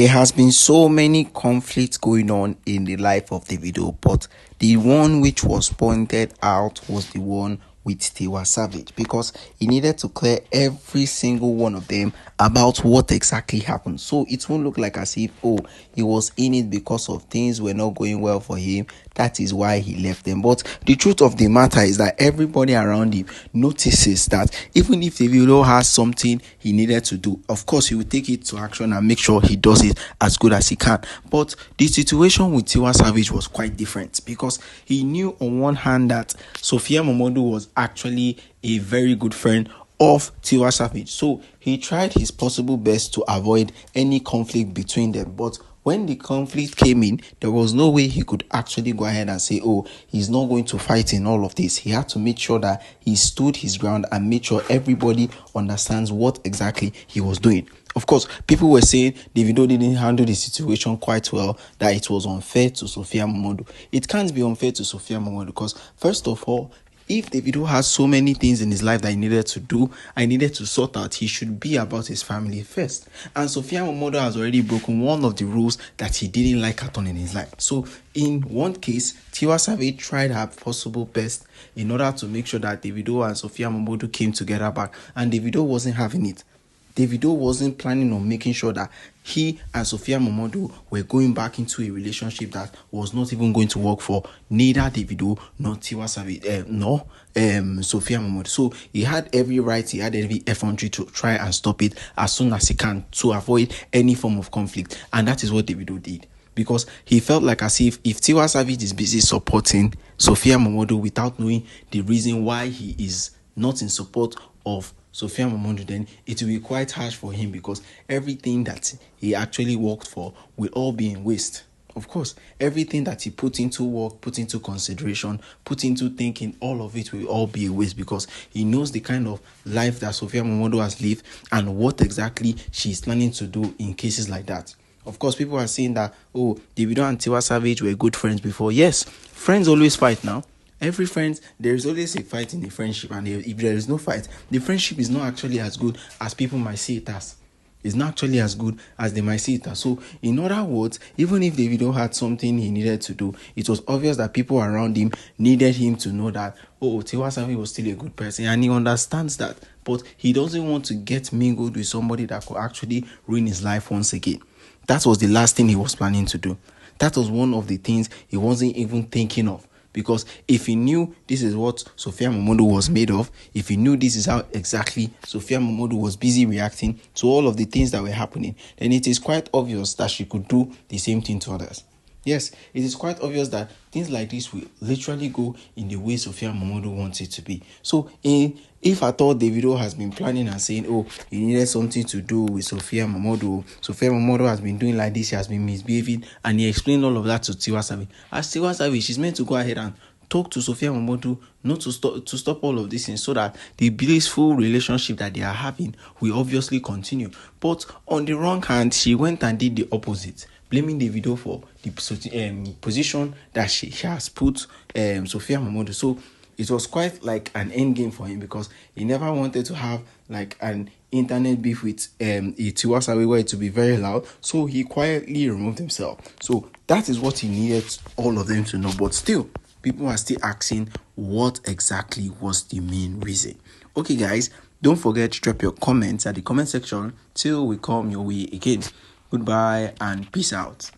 There has been so many conflicts going on in the life of Davido, but the one which was pointed out was the one with Tiwa Savage, because he needed to clear every single one of them about what exactly happened. So it won't look like as if, oh, he was in it because of things were not going well for him. That is why he left them. But the truth of the matter is that everybody around him notices that even if Davido has something he needed to do, of course he will take it to action and make sure he does it as good as he can. But the situation with Tiwa Savage was quite different, because he knew on one hand that Sophia MOMODU was actually a very good friend of Tiwa Savage. So he tried his possible best to avoid any conflict between them. But when the conflict came in, there was no way he could actually go ahead and say, oh, he's not going to fight in all of this. He had to make sure that he stood his ground and made sure everybody understands what exactly he was doing. Of course, people were saying Davido didn't handle the situation quite well, that it was unfair to Sophia MOMODU. It can't be unfair to Sophia MOMODU because, first of all, if Davido has so many things in his life that he needed to do, I needed to sort out, he should be about his family first. And Sophia MOMODU has already broken one of the rules that he didn't like at all in his life. So in one case, Tiwa Savage tried her possible best in order to make sure that Davido and Sophia MOMODU came together back, and Davido wasn't having it. Davido wasn't planning on making sure that he and Sophia MOMODU were going back into a relationship that was not even going to work for neither Davido nor Tiwa Savage, Sophia MOMODU. So he had every right, he had every effrontery to try and stop it as soon as he can to avoid any form of conflict. And that is what Davido did, because he felt like as if Tiwa Savage is busy supporting Sophia MOMODU without knowing the reason why he is not in support of Sophia MOMODU, then it will be quite harsh for him, because everything that he actually worked for will all be in waste. Of course, everything that he put into work, put into consideration, put into thinking, all of it will all be a waste, because he knows the kind of life that Sophia MOMODU has lived and what exactly she is planning to do in cases like that. Of course, people are saying that, oh, Davido and Tiwa Savage were good friends before. Yes, friends always fight now. Every friend, there is always a fight in the friendship, and if there is no fight, the friendship is not actually as good as people might see it as. It's not actually as good as they might see it as. So, in other words, even if Davido had something he needed to do, it was obvious that people around him needed him to know that, oh, Tiwa Savage was still a good person, and he understands that. But he doesn't want to get mingled with somebody that could actually ruin his life once again. That was the last thing he was planning to do. That was one of the things he wasn't even thinking of. Because if he knew this is what Sophia MOMODU was made of, if he knew this is how exactly Sophia MOMODU was busy reacting to all of the things that were happening, then it is quite obvious that she could do the same thing to others. Yes, it is quite obvious that things like this will literally go in the way Sophia MOMODU wants it to be. So, if at all Davido has been planning and saying, oh, he needed something to do with Sophia MOMODU has been doing like this, he has been misbehaving, and he explained all of that to Tiwa Savage. As Tiwa Savage, she's meant to go ahead and talk to Sophia MOMODU, not to stop all of this things, so that the blissful relationship that they are having will obviously continue. But on the wrong hand, she went and did the opposite, blaming Davido for the position that she has put Sophia MOMODU. So it was quite like an end game for him, because he never wanted to have like an internet beef with Tiwa Savage where it to be very loud. So he quietly removed himself. So that is what he needed all of them to know. But still, people are still asking what exactly was the main reason. Okay, guys, don't forget to drop your comments at the comment section till we come your way again. Goodbye and peace out.